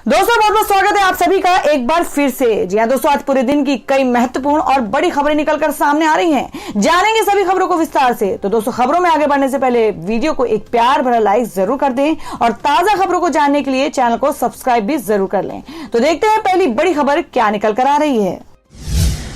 दोस्तों बहुत बहुत स्वागत है आप सभी का एक बार फिर से। जी हां दोस्तों, आज पूरे दिन की कई महत्वपूर्ण और बड़ी खबरें निकलकर सामने आ रही हैं। जानेंगे सभी खबरों को विस्तार से। तो दोस्तों, खबरों में आगे बढ़ने से पहले वीडियो को एक प्यार भरा लाइक जरूर कर दें और ताजा खबरों को जानने के लिए चैनल को सब्सक्राइब भी जरूर कर लें। तो देखते हैं पहली बड़ी खबर क्या निकल कर आ रही है।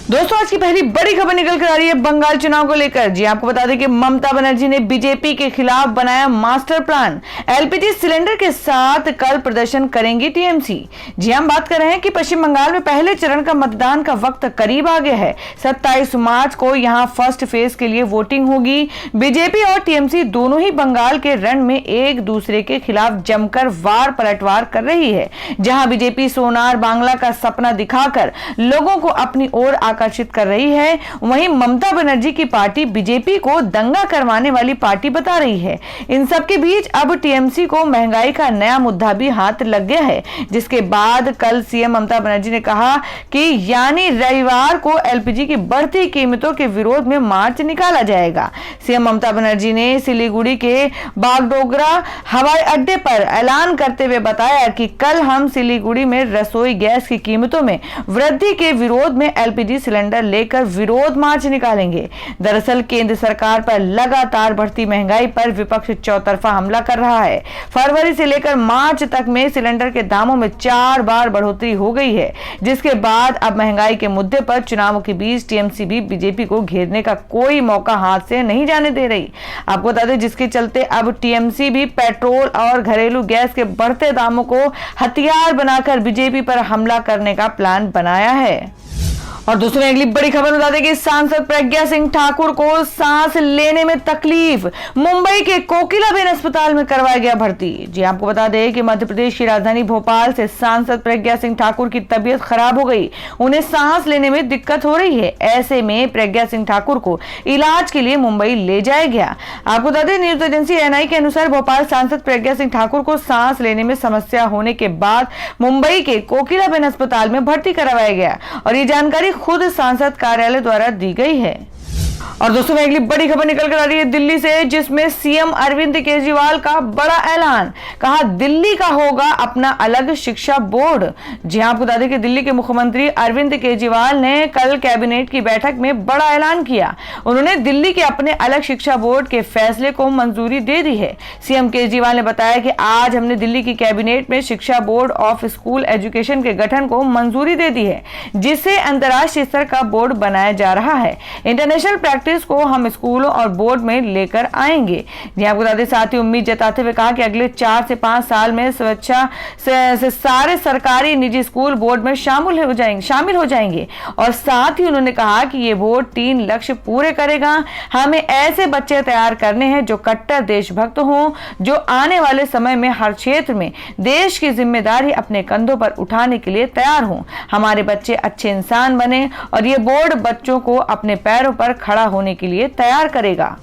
दोस्तों, आज की पहली बड़ी खबर निकल कर आ रही है बंगाल चुनाव को लेकर। जी आपको बता दें कि ममता बनर्जी ने बीजेपी के खिलाफ बनाया मास्टर प्लान। एलपीजी सिलेंडर के साथ कल प्रदर्शन करेंगी टीएमसी। जी हम बात कर रहे हैं कि पश्चिम बंगाल में पहले चरण का मतदान का वक्त करीब आ गया है। 27 मार्च को यहां फर्स्ट फेज के लिए वोटिंग होगी। बीजेपी और टीएमसी दोनों ही बंगाल के रण में एक दूसरे के खिलाफ जमकर वार पलटवार कर रही है। जहां बीजेपी सोनार बांग्ला का सपना दिखाकर लोगों को अपनी ओर आकर्षित कर रही है, वहीं ममता बनर्जी की पार्टी बीजेपी को दंगा करवाने वाली पार्टी बता रही है। इन सब के बीच अब टीएमसी को महंगाई का नया मुद्दा भी हाथ लग गया है, जिसके बाद कल सीएम ममता बनर्जी ने कहा कि यानी रविवार को एलपीजी की बढ़ती कीमतों के विरोध में मार्च निकाला जाएगा। सीएम ममता बनर्जी ने सिलीगुड़ी के बागडोगरा हवाई अड्डे पर ऐलान करते हुए बताया कि कल हम सिलीगुड़ी में रसोई गैस की कीमतों में वृद्धि के विरोध में एलपीजी सिलेंडर लेकर विरोध मार्च निकालेंगे। दरअसल केंद्र सरकार पर लगातार बढ़ती महंगाई पर विपक्ष चौतरफा हमला कर रहा है। फरवरी से लेकर मार्च तक में सिलेंडर के दामों में 4 बार बढ़ोतरी हो गई है, जिसके बाद अब महंगाई के मुद्दे पर चुनावों के बीच टीएमसी भी बीजेपी को घेरने का कोई मौका हाथ से नहीं जाने दे रही। आपको बता दें, जिसके चलते अब टीएमसी भी पेट्रोल और घरेलू गैस के बढ़ते दामों को हथियार बनाकर बीजेपी पर हमला करने का प्लान बनाया है। और दूसरी अगली बड़ी खबर बता दें कि सांसद प्रज्ञा सिंह ठाकुर को सांस लेने में तकलीफ। मुंबई के कोकिलाबेन अस्पताल में करवाया गया भर्ती। जी आपको बता दें कि मध्य प्रदेश की राजधानी भोपाल से सांसद प्रज्ञा सिंह ठाकुर की तबीयत खराब हो गई। उन्हें सांस लेने में दिक्कत हो रही है। ऐसे में प्रज्ञा सिंह ठाकुर को इलाज के लिए मुंबई ले जाया गया। आपको बता दें, न्यूज एजेंसी एएनआई के अनुसार भोपाल सांसद प्रज्ञा सिंह ठाकुर को सांस लेने में समस्या होने के बाद मुंबई के कोकिलाबेन अस्पताल में भर्ती करवाया गया और ये जानकारी खुद सांसद कार्यालय द्वारा दी गई है। और दोस्तों, अगली बड़ी खबर निकल कर आ रही है दिल्ली से, जिसमें सीएम अरविंद केजरीवाल का बड़ा ऐलान। कहा दिल्ली का होगा अपना अलग शिक्षा बोर्ड। जी आपको बता दें कि दिल्ली के मुख्यमंत्री अरविंद केजरीवाल ने कल कैबिनेट की बैठक में बड़ा ऐलान किया। उन्होंने दिल्ली के अपने अलग शिक्षा बोर्ड के फैसले को मंजूरी दे दी है। सीएम केजरीवाल ने बताया कि आज हमने दिल्ली की कैबिनेट में शिक्षा बोर्ड ऑफ स्कूल एजुकेशन के गठन को मंजूरी दे दी है, जिससे अंतर्राष्ट्रीय स्तर का बोर्ड बनाया जा रहा है। इंटरनेशनल प्रैक्टिस को हम स्कूलों और बोर्ड में लेकर आएंगे। जी आपको बता दें, साथ ही उम्मीद जताते हुए कहा कि अगले 4 से 5 साल में स्वेच्छा से सारे सरकारी निजी स्कूल बोर्ड में शामिल हो जाएंगे। और साथ ही उन्होंने कहा कि ये बोर्ड 3 लक्ष्य पूरे करेगा। हमें ऐसे बच्चे तैयार करने हैं जो कट्टर देशभक्त हों, जो आने वाले समय में हर क्षेत्र में देश की जिम्मेदारी अपने कंधों पर उठाने के लिए तैयार हों। हमारे बच्चे अच्छे इंसान बने और ये बोर्ड बच्चों को अपने पैरों पर खड़ा होने के लिए तैयार करेगा।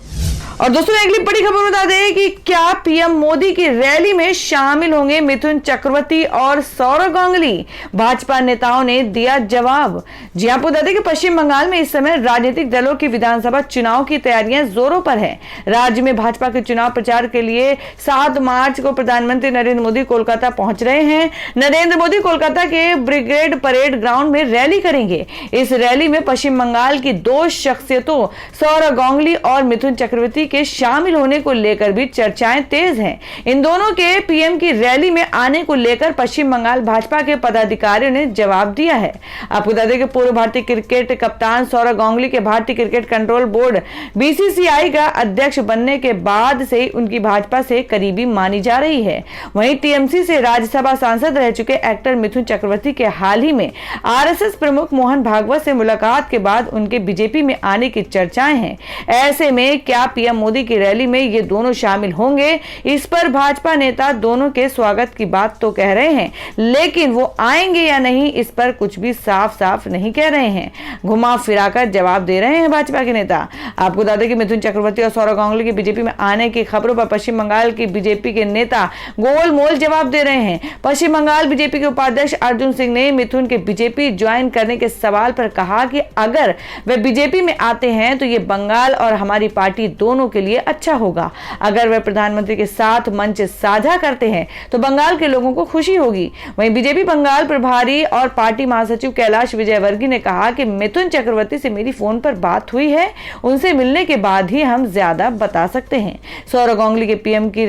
और दोस्तों, अगली बड़ी खबर बता दें कि क्या पीएम मोदी की रैली में शामिल होंगे मिथुन चक्रवर्ती और सौरव गांगुली। भाजपा नेताओं ने दिया जवाब। जी आपको बता दें कि पश्चिम बंगाल में इस समय राजनीतिक दलों की विधानसभा चुनाव की तैयारियां जोरों पर है। राज्य में भाजपा के चुनाव प्रचार के लिए 7 मार्च को प्रधानमंत्री नरेंद्र मोदी कोलकाता पहुंच रहे हैं। नरेंद्र मोदी कोलकाता के ब्रिगेड परेड ग्राउंड में रैली करेंगे। इस रैली में पश्चिम बंगाल की 2 शख्सियतों सौरव गांगुली और मिथुन चक्रवर्ती के शामिल होने को लेकर भी चर्चाएं तेज हैं। इन दोनों के पीएम की रैली में आने को लेकर पश्चिम बंगाल भाजपा के पदाधिकारियों ने जवाब दिया है। आपको बता दें कि पूर्व भारतीय क्रिकेट कप्तान सौरव गांगुली के भारतीय क्रिकेट कंट्रोल बोर्ड बीसीसीआई का अध्यक्ष बनने के बाद से ही उनकी भाजपा से करीबी मानी जा रही है। वहीं टीएमसी से राज्यसभा सांसद रह चुके एक्टर मिथुन चक्रवर्ती के हाल ही में आरएसएस प्रमुख मोहन भागवत से मुलाकात के बाद उनके बीजेपी में आने की चर्चाएं हैं। ऐसे में क्या पीएम मोदी की रैली में ये दोनों शामिल होंगे, इस पर भाजपा नेता दोनों के स्वागत की बात तो कह रहे हैं, लेकिन वो आएंगे या नहीं इस पर कुछ भी साफ साफ नहीं कह रहे हैं। घुमा फिराकर जवाब दे रहे हैं भाजपा के नेता। आपको बता दें कि मिथुन चक्रवर्ती और सौरव गांगुली के बीजेपी में आने की खबरों पर पश्चिम बंगाल की बीजेपी के नेता गोलमोल जवाब दे रहे हैं। पश्चिम बंगाल बीजेपी के उपाध्यक्ष अर्जुन सिंह ने मिथुन के बीजेपी ज्वाइन करने के सवाल पर कहा कि अगर वे बीजेपी में आते हैं तो ये बंगाल और हमारी पार्टी दोनों दोनों के लिए अच्छा होगा। अगर वे प्रधानमंत्री के साथ मंच साझा करते हैं तो बंगाल के लोगों को खुशी होगी। वहीं बीजेपी बंगाल प्रभारी और पार्टी महासचिव कैलाश विजयवर्गीय ने कहा कि मिथुन चक्रवर्ती से मेरी फोन पर बात हुई है, उनसे मिलने के बाद ही हम ज्यादा बता सकते हैं। सौरव गांगुली के पीएम की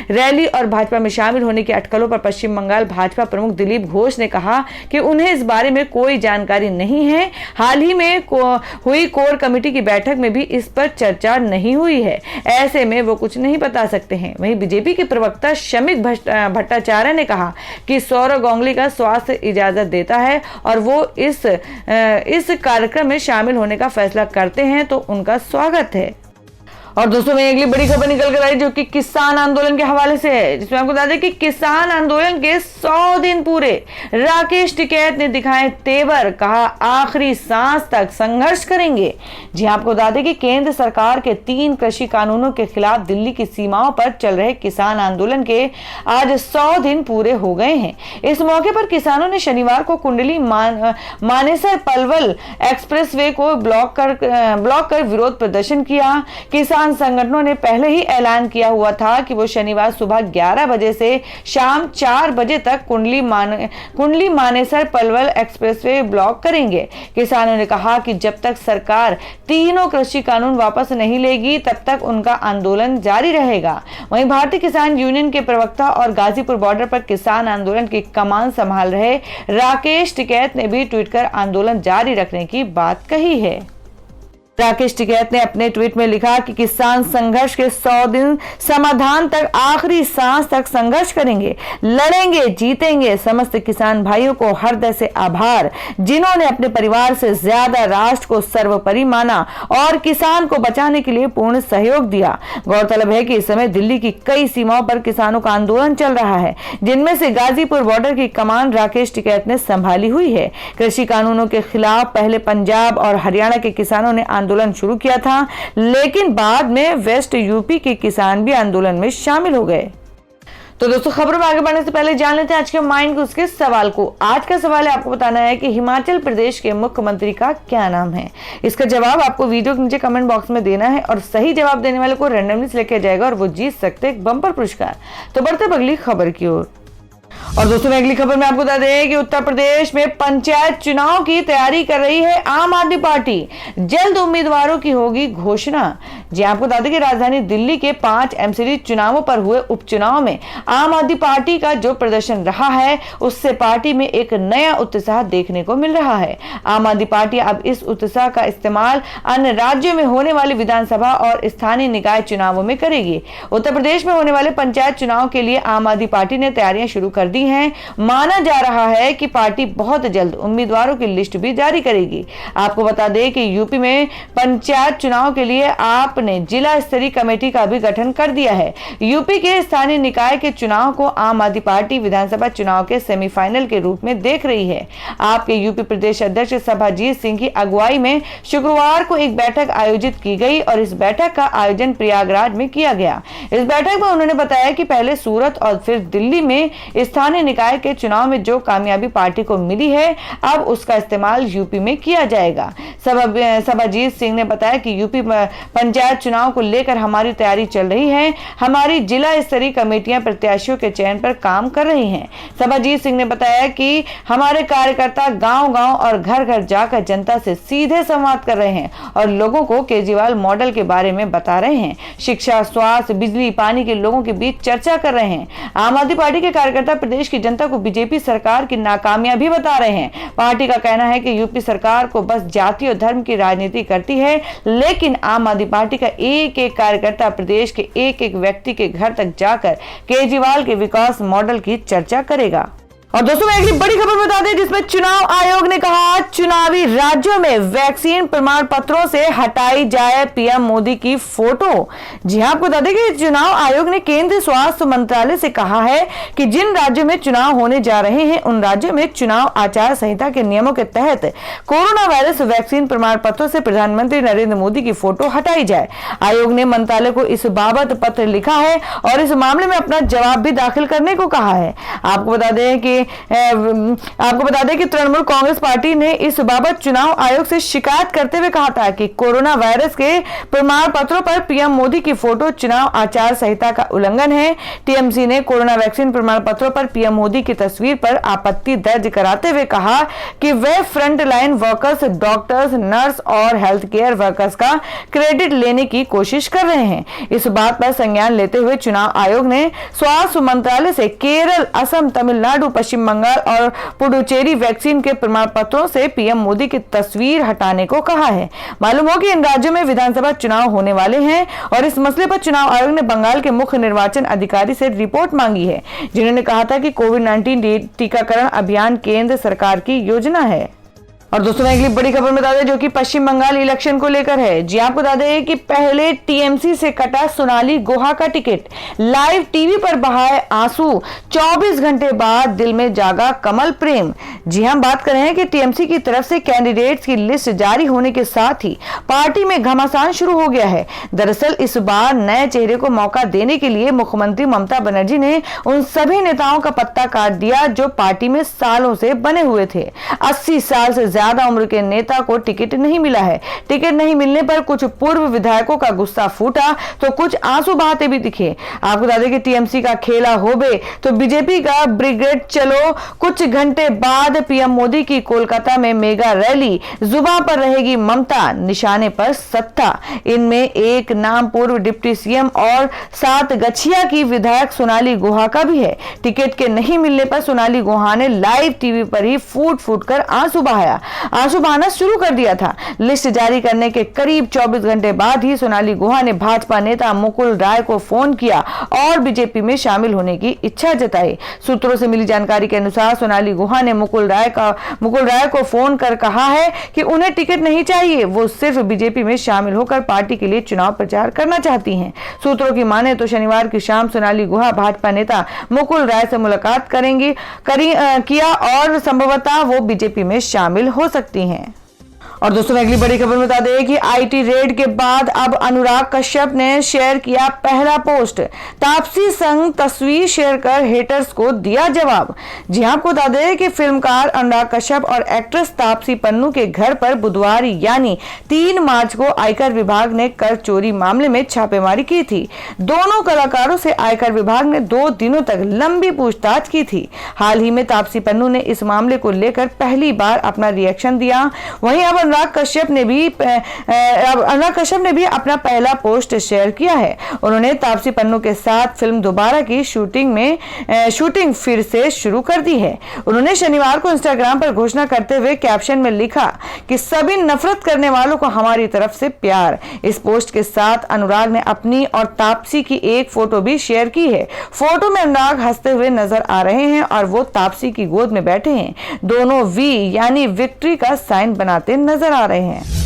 रैली और भाजपा में शामिल होने की अटकलों पर पश्चिम बंगाल भाजपा प्रमुख दिलीप घोष ने कहा कि उन्हें इस बारे में कोई जानकारी नहीं है। हाल ही में हुई कोर कमेटी की बैठक में भी इस पर चर्चा नहीं हुई है, ऐसे में वो कुछ नहीं बता सकते हैं। वहीं बीजेपी के प्रवक्ता शमिक भट्टाचार्य ने कहा कि सौरव गांगुली का स्वास्थ्य इजाजत देता है और वो इस कार्यक्रम में शामिल होने का फैसला करते हैं तो उनका स्वागत है। और दोस्तों में अगली बड़ी खबर निकल कर आई जो कि किसान आंदोलन के हवाले से है, जिसमें आपको बता दें कि किसान आंदोलन के 100 दिन पूरे, राकेश टिकैत ने दिखाए तेवर, कहा आखिरी सांस तक संघर्ष करेंगे। जी आपको बता दें कि केंद्र सरकार के 3 कृषि कानूनों के खिलाफ दिल्ली की सीमाओं पर चल रहे किसान आंदोलन के आज 100 दिन पूरे हो गए हैं। इस मौके पर किसानों ने शनिवार को कुंडली मानेसर पलवल एक्सप्रेसवे को ब्लॉक कर विरोध प्रदर्शन किया। किसान संगठनों ने पहले ही ऐलान किया हुआ था कि वो शनिवार सुबह 11 बजे से शाम 4 बजे तक कुंडली मानेसर पलवल एक्सप्रेसवे ब्लॉक करेंगे। किसानों ने कहा कि जब तक सरकार तीनों कृषि कानून वापस नहीं लेगी तब तक उनका आंदोलन जारी रहेगा। वहीं भारतीय किसान यूनियन के प्रवक्ता और गाजीपुर बॉर्डर पर किसान आंदोलन की कमान संभाल रहे राकेश टिकैत ने भी ट्वीट कर आंदोलन जारी रखने की बात कही है। राकेश टिकैत ने अपने ट्वीट में लिखा कि किसान संघर्ष के 100 दिन समाधान तक आखिरी सांस तक संघर्ष करेंगे, लड़ेंगे, जीतेंगे। समस्त किसान भाइयों को हृदय से आभार, जिन्होंने अपने परिवार से ज्यादा राष्ट्र को सर्वोपरि माना और किसान को बचाने के लिए पूर्ण सहयोग दिया। गौरतलब है कि इस समय दिल्ली की कई सीमाओं पर किसानों का आंदोलन चल रहा है, जिनमें से गाजीपुर बॉर्डर की कमान राकेश टिकैत ने संभाली हुई है। कृषि कानूनों के खिलाफ पहले पंजाब और हरियाणा के किसानों ने आंदोलन शुरू किया था, लेकिन बाद में वेस्ट यूपी के किसान भी आंदोलन में शामिल हो गए। तो दोस्तों खबरों में आगे बढ़ने से पहले जान लेते हैं आज के माइंड क्विज के सवाल को। आज का सवाल है, आपको बताना है कि हिमाचल प्रदेश के मुख्यमंत्री का क्या नाम है। इसका जवाब आपको वीडियो के नीचे कमेंट बॉक्स में देना है और सही जवाब देने वाले को रैंडमली सिलेक्ट किया जाएगा और वो जीत सकते हैं एक बम्पर पुरस्कार। तो बढ़ते अगली खबर की ओर। और दोस्तों अगली खबर में आपको बता दें कि उत्तर प्रदेश में पंचायत चुनाव की तैयारी कर रही है आम आदमी पार्टी, जल्द उम्मीदवारों की होगी घोषणा। जी आपको बता दें कि राजधानी दिल्ली के 5 एमसीडी चुनावों पर हुए उपचुनाव में आम आदमी पार्टी का जो प्रदर्शन रहा है उससे पार्टी में एक नया उत्साह देखने को मिल रहा है। आम आदमी पार्टी अब इस उत्साह का इस्तेमाल अन्य राज्यों में होने वाले विधानसभा और स्थानीय निकाय चुनावों में करेगी। उत्तर प्रदेश में होने वाले पंचायत चुनाव के लिए आम आदमी पार्टी ने तैयारियां शुरू कर दी हैं। माना जा रहा है कि पार्टी बहुत जल्द उम्मीदवारों की लिस्ट भी जारी करेगी। आपको बता दें कि यूपी में पंचायत चुनाव के लिए आपने जिला स्तरीय कमेटी का भी गठन कर दिया है। यूपी के स्थानीय निकाय के चुनाव को आम आदमी पार्टी विधानसभा चुनाव के सेमीफाइनल के रूप में देख रही है। आपके यूपी प्रदेश अध्यक्ष सभाजीत सिंह की अगुवाई में शुक्रवार को एक बैठक आयोजित की गई और इस बैठक का आयोजन प्रयागराज में किया गया। इस बैठक में उन्होंने बताया कि पहले सूरत और फिर दिल्ली में स्थानीय निकाय के चुनाव में जो कामयाबी पार्टी को मिली है अब उसका इस्तेमाल यूपी में किया जाएगा। सभाजीत सिंह ने बताया कि यूपी पंचायत चुनाव को लेकर हमारी तैयारी चल रही है। हमारी जिला स्तरीय कमेटियां प्रत्याशियों के चयन पर काम कर रही हैं। सभाजीत सिंह ने बताया कि हमारे कार्यकर्ता गांव-गांव और घर-घर जाकर जनता से सीधे संवाद कर रहे हैं और लोगों को केजरीवाल मॉडल के बारे में बता रहे हैं। शिक्षा, स्वास्थ्य, बिजली, पानी के लोगों के बीच चर्चा कर रहे हैं। आम आदमी पार्टी के कार्यकर्ता प्रदेश की जनता को बीजेपी सरकार की नाकामयाबी बता रहे हैं। पार्टी का कहना है कि यूपी सरकार को बस जाति और धर्म की राजनीति करती है, लेकिन आम आदमी पार्टी का एक एक कार्यकर्ता प्रदेश के एक एक व्यक्ति के घर तक जाकर केजरीवाल के विकास मॉडल की चर्चा करेगा। और दोस्तों मैं एक बड़ी खबर बता दें जिसमें चुनाव आयोग ने कहा चुनावी राज्यों में वैक्सीन प्रमाण पत्रों से हटाई जाए पीएम मोदी की फोटो। जी हां, आपको बता दें कि चुनाव आयोग ने केंद्रीय स्वास्थ्य मंत्रालय से कहा है कि जिन राज्यों में चुनाव होने जा रहे हैं उन राज्यों में चुनाव आचार संहिता के नियमों के तहत कोरोना वायरस वैक्सीन प्रमाण पत्रों से प्रधानमंत्री नरेंद्र मोदी की फोटो हटाई जाए। आयोग ने मंत्रालय को इस बाबत पत्र लिखा है और इस मामले में अपना जवाब भी दाखिल करने को कहा है। आपको बता दें कि आपको बता दें कि तृणमूल कांग्रेस पार्टी ने इस बाबत चुनाव आयोग से शिकायत करते हुए कहा था कि कोरोना वायरस के प्रमाण पत्रों पर पीएम मोदी की फोटो चुनाव आचार संहिता का उल्लंघन है। टीएमसी ने कोरोना वैक्सीन प्रमाण पत्रों पर पीएम मोदी की तस्वीर पर आपत्ति दर्ज कराते हुए कहा कि वे फ्रंटलाइन वर्कर्स, डॉक्टर्स, नर्स और हेल्थ केयर वर्कर्स का क्रेडिट लेने की कोशिश कर रहे हैं। इस बात पर संज्ञान लेते हुए चुनाव आयोग ने स्वास्थ्य मंत्रालय से केरल, असम, तमिलनाडु, पश्चिम बंगाल और पुडुचेरी वैक्सीन के प्रमाण पत्रों से पीएम मोदी की तस्वीर हटाने को कहा है। मालूम हो कि इन राज्यों में विधानसभा चुनाव होने वाले हैं और इस मसले पर चुनाव आयोग ने बंगाल के मुख्य निर्वाचन अधिकारी से रिपोर्ट मांगी है, जिन्होंने कहा था कि कोविड-19 टीकाकरण अभियान केंद्र सरकार की योजना है। और दोस्तों अगली बड़ी खबर बता दें जो कि पश्चिम बंगाल इलेक्शन को लेकर है। जी आपको बता दें कि पहले टीएमसी से कटा सोनाली गुहा का टिकट, लाइव टीवी पर बहाए आंसू, 24 घंटे बाद दिल में जागा कमल प्रेम। जी हम बात कर रहे हैं कि टीएमसी की तरफ से कैंडिडेट्स की लिस्ट जारी होने के साथ ही पार्टी में घमासान शुरू हो गया है। दरअसल इस बार नए चेहरे को मौका देने के लिए मुख्यमंत्री ममता बनर्जी ने उन सभी नेताओं का पत्ता काट दिया जो पार्टी में सालों से बने हुए थे। 80 साल से ज्यादा उम्र के नेता को टिकट नहीं मिला है। टिकट नहीं मिलने पर कुछ पूर्व विधायकों का गुस्सा फूटा तो कुछ आंसू बहाते भी दिखे। आपको बता दें कि टीएमसी का खेला होबे तो बीजेपी का ब्रिगेड चलो। कुछ घंटे बाद पीएम मोदी की कोलकाता में मेगा रैली, जुबान पर रहेगी ममता, निशाने पर सत्ता। इनमें एक नाम पूर्व डिप्टी सीएम और 7 गछिया की विधायक सोनाली गुहा का भी है। टिकट के नहीं मिलने पर सोनाली गुहा ने लाइव टीवी पर ही फूट फूट कर आंसू बहाना शुरू कर दिया था। लिस्ट जारी करने के करीब 24 घंटे बाद ही सोनाली गुहा ने भाजपा नेता मुकुल राय को फोन किया और बीजेपी में शामिल होने की इच्छा जताई। सूत्रों से मिली जानकारी के अनुसार सोनाली गुहा ने मुकुल राय को फोन कर कहा है कि उन्हें टिकट नहीं चाहिए, वो सिर्फ बीजेपी में शामिल होकर पार्टी के लिए चुनाव प्रचार करना चाहती हैं। सूत्रों की माने तो शनिवार की शाम सोनाली गुहा भाजपा नेता मुकुल राय से मुलाकात किया और संभवतः वो बीजेपी में शामिल हो सकती हैं। और दोस्तों अगली बड़ी खबर बता दें कि आईटी रेड के बाद अब अनुराग कश्यप ने शेयर किया पहला पोस्ट। तापसी संग तस्वीर शेयर कर हेटर्स को दिया जवाब। जी आपको बता दें कि फिल्मकार अनुराग कश्यप और एक्ट्रेस तापसी पन्नू के घर पर बुधवार यानी 3 मार्च को आयकर विभाग ने कर चोरी मामले में छापेमारी की थी। दोनों कलाकारों से आयकर विभाग ने 2 दिनों तक लंबी पूछताछ की थी। हाल ही में तापसी पन्नू ने इस मामले को लेकर पहली बार अपना रिएक्शन दिया। वहीं अब अनुराग कश्यप ने भी अपना पहला पोस्ट शेयर किया है। उन्होंने तापसी पन्नू के साथ फिल्म दोबारा की शूटिंग फिर से शुरू कर दी है। उन्होंने शनिवार को इंस्टाग्राम पर घोषणा करते हुए कैप्शन में लिखा कि सभी नफरत करने वालों को हमारी तरफ से प्यार। इस पोस्ट के साथ अनुराग ने अपनी और तापसी की एक फोटो भी शेयर की है। फोटो में अनुराग हंसते हुए नजर आ रहे हैं और वो तापसी की गोद में बैठे हैं। दोनों वी यानी विक्ट्री का साइन बनाते नजर आ रहे हैं।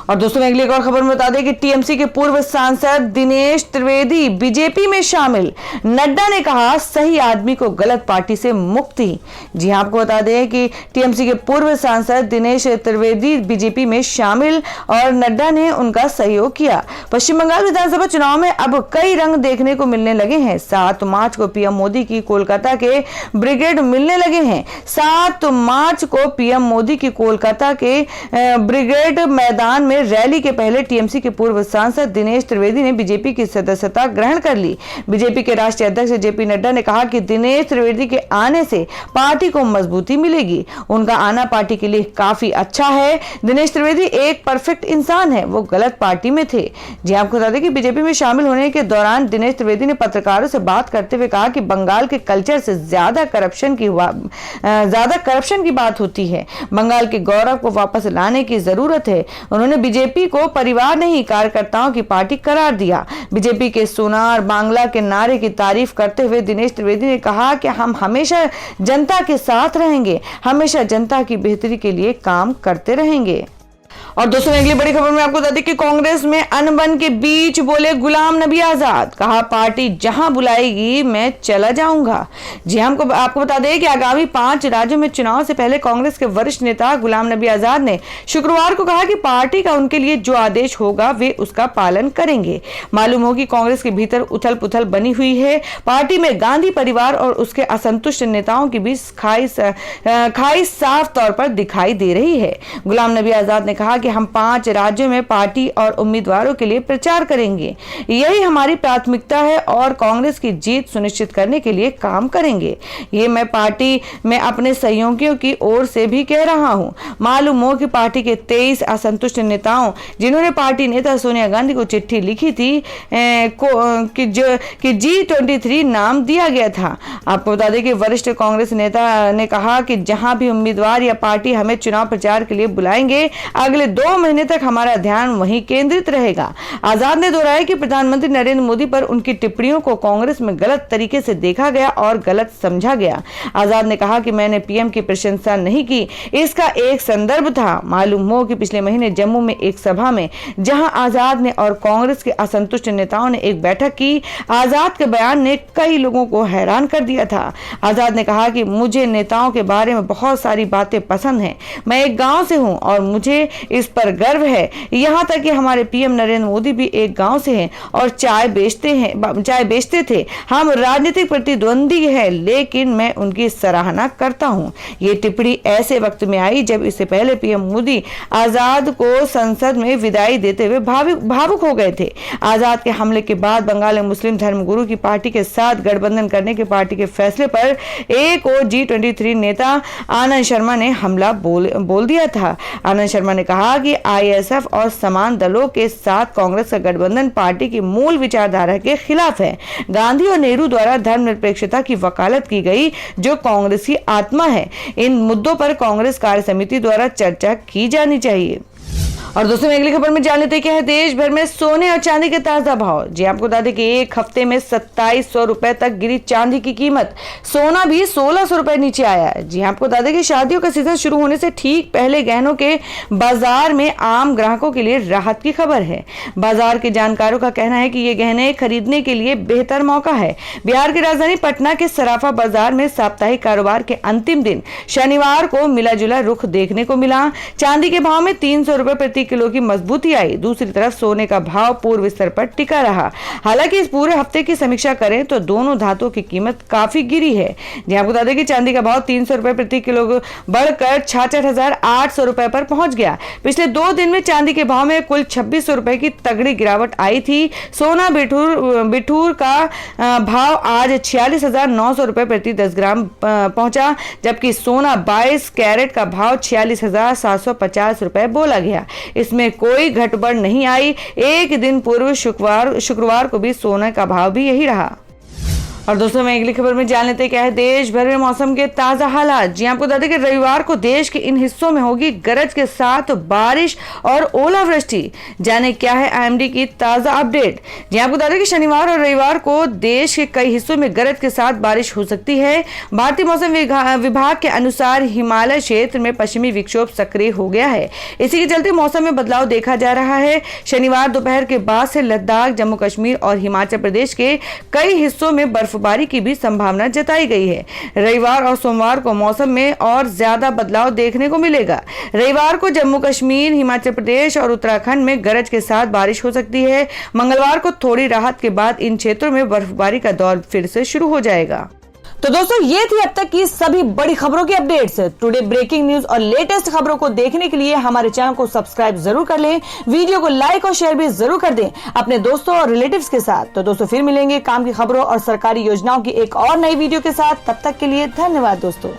और दोस्तों अगली एक और खबर में बता दें कि टीएमसी के पूर्व सांसद दिनेश त्रिवेदी बीजेपी में शामिल। नड्डा ने कहा सही आदमी को गलत पार्टी से मुक्ति। जी हां आपको बता दें कि टीएमसी के पूर्व सांसद दिनेश त्रिवेदी बीजेपी में शामिल और नड्डा ने उनका सहयोग किया। पश्चिम बंगाल विधानसभा चुनाव में अब कई रंग देखने को मिलने लगे हैं। 7 मार्च को पीएम मोदी की कोलकाता के ब्रिगेड मिलने लगे हैं। 7 मार्च को पीएम मोदी की कोलकाता के ब्रिगेड मैदान रैली के पहले टीएमसी के पूर्व सांसद दिनेश त्रिवेदी ने बीजेपी की सदस्यता ग्रहण कर ली। बीजेपी के राष्ट्रीय अध्यक्ष जेपी नड्डा ने कहा कि दिनेश त्रिवेदी के आने से पार्टी को मजबूती मिलेगी। उनका आना पार्टी के लिए काफी अच्छा है। दिनेश त्रिवेदी एक परफेक्ट इंसान है, वो गलत पार्टी में थे। जी आपको बता दें कि बीजेपी में शामिल होने के दौरान दिनेश त्रिवेदी ने पत्रकारों से बात करते हुए कहा कि बंगाल के कल्चर से ज्यादा करप्शन की बात होती है। बंगाल के गौरव को वापस लाने की जरूरत है। उन्होंने बीजेपी को परिवार नहीं कार्यकर्ताओं की पार्टी करार दिया। बीजेपी के सोनार बांग्ला के नारे की तारीफ करते हुए दिनेश त्रिवेदी ने कहा कि हम हमेशा जनता के साथ रहेंगे, हमेशा जनता की बेहतरी के लिए काम करते रहेंगे। और दोस्तों अगली बड़ी खबर में आपको बता दें कि कांग्रेस में अनबन के बीच बोले गुलाम नबी आजाद, कहा पार्टी जहां बुलाएगी मैं चला जाऊंगा। जी हमको आपको बता दें कि आगामी 5 राज्यों में चुनाव से पहले कांग्रेस के वरिष्ठ नेता गुलाम नबी आजाद ने शुक्रवार को कहा कि पार्टी का उनके लिए जो आदेश होगा वे उसका पालन करेंगे। मालूम हो कि कांग्रेस के भीतर उथल पुथल बनी हुई है। पार्टी में गांधी परिवार और उसके असंतुष्ट नेताओं के बीच खाई साफ तौर पर दिखाई दे रही है। गुलाम नबी आजाद ने कहा कि हम 5 राज्यों में पार्टी और उम्मीदवारों के लिए प्रचार करेंगे, यही हमारी प्राथमिकता है और कांग्रेस की जीत सुनिश्चित करने के लिए काम करेंगे। ये मैं पार्टी में अपने सहयोगियों की ओर से भी कह रहा हूं। मालूम हो कि पार्टी के 23 असंतुष्ट नेताओं जिन्होंने पार्टी नेता सोनिया गांधी को चिट्ठी लिखी थी कि G23 नाम दिया गया था। आपको बता दें कि वरिष्ठ कांग्रेस नेता ने कहा कि जहां भी उम्मीदवार या पार्टी हमें चुनाव प्रचार के लिए बुलाएंगे, अगले 2 महीने तक हमारा ध्यान वहीं केंद्रित रहेगा। आजाद ने दोहराया कि प्रधानमंत्री नरेंद्र मोदी पर उनकी टिप्पणियों को कांग्रेस में गलत तरीके से देखा गया और गलत समझा गया। आजाद ने कहा कि मैंने पीएम की प्रशंसा नहीं की, इसका एक संदर्भ था। मालूम हो कि पिछले महीने जम्मू में एक सभा में जहां आजाद ने और कांग्रेस के असंतुष्ट नेताओं ने एक बैठक की, आजाद के बयान ने कई लोगों को हैरान कर दिया था। आजाद ने कहा कि मुझे नेताओं के बारे में बहुत सारी बातें पसंद हैं, मैं एक गांव से हूं और मुझे इस पर गर्व है। यहां तक कि हमारे पीएम नरेंद्र मोदी भी एक गांव से हैं और चाय बेचते थे। हम राजनीतिक प्रतिद्वंदी हैं, लेकिन मैं उनकी सराहना करता हूं। ये टिप्पणी ऐसे वक्त में आई जब इससे पहले पीएम मोदी आजाद को संसद में विदाई देते हुए भावुक हो गए थे। आजाद के हमले के बाद बंगाल में मुस्लिम धर्मगुरु की पार्टी के साथ गठबंधन करने के पार्टी के फैसले पर एक और G23 नेता आनंद शर्मा ने हमला बोल दिया था। आनंद शर्मा ने कहा कि ISF और समान दलों के साथ कांग्रेस का गठबंधन पार्टी की मूल विचारधारा के खिलाफ है। गांधी और नेहरू द्वारा धर्मनिरपेक्षता की वकालत की गई, जो कांग्रेस की आत्मा है। इन मुद्दों पर कांग्रेस कार्य समिति द्वारा चर्चा की जानी चाहिए। और दोस्तों अगली खबर में जान लेते हैं क्या है देश भर में सोने और चांदी के ताजा भाव। जी आपको बता दें कि एक हफ्ते में 2700 रुपए तक गिरी चांदी की कीमत, सोना भी 1600 रुपए नीचे आया है। जी आपको बता दें कि शादियों का सीजन शुरू होने से ठीक पहले गहनों के बाजार में आम ग्राहकों के लिए राहत की खबर है। बाजार के जानकारों का कहना है कि ये गहने खरीदने के लिए बेहतर मौका है। बिहार की राजधानी पटना के सराफा बाजार में साप्ताहिक कारोबार के अंतिम दिन शनिवार को मिला जुला रुख देखने को मिला। चांदी के भाव में 300 रुपए प्रति किलो की मजबूती आई। दूसरी तरफ सोने का भाव पूर्व स्तर पर टिका रहा। हालांकि इस पूरे हफ्ते की समीक्षा करें तो दोनों धातुओं की कीमत काफी गिरी है। यहाँ बता दें कि चांदी का भाव 300 रुपए प्रति किलो बढ़कर 66,800 रुपए पर पहुंच गया। पिछले 2 दिन में चांदी के भाव में कुल 2600 रुपए की तगड़ी गिरावट आई थी। सोना बिठूर का भाव आज 46,900 रुपए प्रति 10 ग्राम पहुंचा, जबकि सोना 22 कैरेट का भाव 46,750 रुपए बोला गया। इसमें कोई घटबढ़ नहीं आई। एक दिन पूर्व शुक्रवार को भी सोने का भाव भी यही रहा। और दोस्तों मैं अगली खबर में जान लेते हैं क्या है देश भर में मौसम के ताजा हालात। जी आपको बता दें कि रविवार को देश के इन हिस्सों में होगी गरज के साथ बारिश और ओलावृष्टि। जाने क्या है IMD की ताजा अपडेट। जी आपको बता दें कि शनिवार और रविवार को देश के कई हिस्सों में गरज के साथ बारिश हो सकती है। भारतीय मौसम विभाग के अनुसार हिमालय क्षेत्र में पश्चिमी विक्षोभ सक्रिय हो गया है। इसी के चलते मौसम में बदलाव देखा जा रहा है। शनिवार दोपहर के बाद से लद्दाख, जम्मू कश्मीर और हिमाचल प्रदेश के कई हिस्सों में बर्फबारी की भी संभावना जताई गई है। रविवार और सोमवार को मौसम में और ज्यादा बदलाव देखने को मिलेगा। रविवार को जम्मू कश्मीर, हिमाचल प्रदेश और उत्तराखंड में गरज के साथ बारिश हो सकती है। मंगलवार को थोड़ी राहत के बाद इन क्षेत्रों में बर्फबारी का दौर फिर से शुरू हो जाएगा। तो दोस्तों ये थी अब तक की सभी बड़ी खबरों की अपडेट्स। टुडे ब्रेकिंग न्यूज और लेटेस्ट खबरों को देखने के लिए हमारे चैनल को सब्सक्राइब जरूर कर लें, वीडियो को लाइक और शेयर भी जरूर कर दें अपने दोस्तों और रिलेटिव्स के साथ। तो दोस्तों फिर मिलेंगे काम की खबरों और सरकारी योजनाओं की एक और नई वीडियो के साथ। तब तक के लिए धन्यवाद दोस्तों।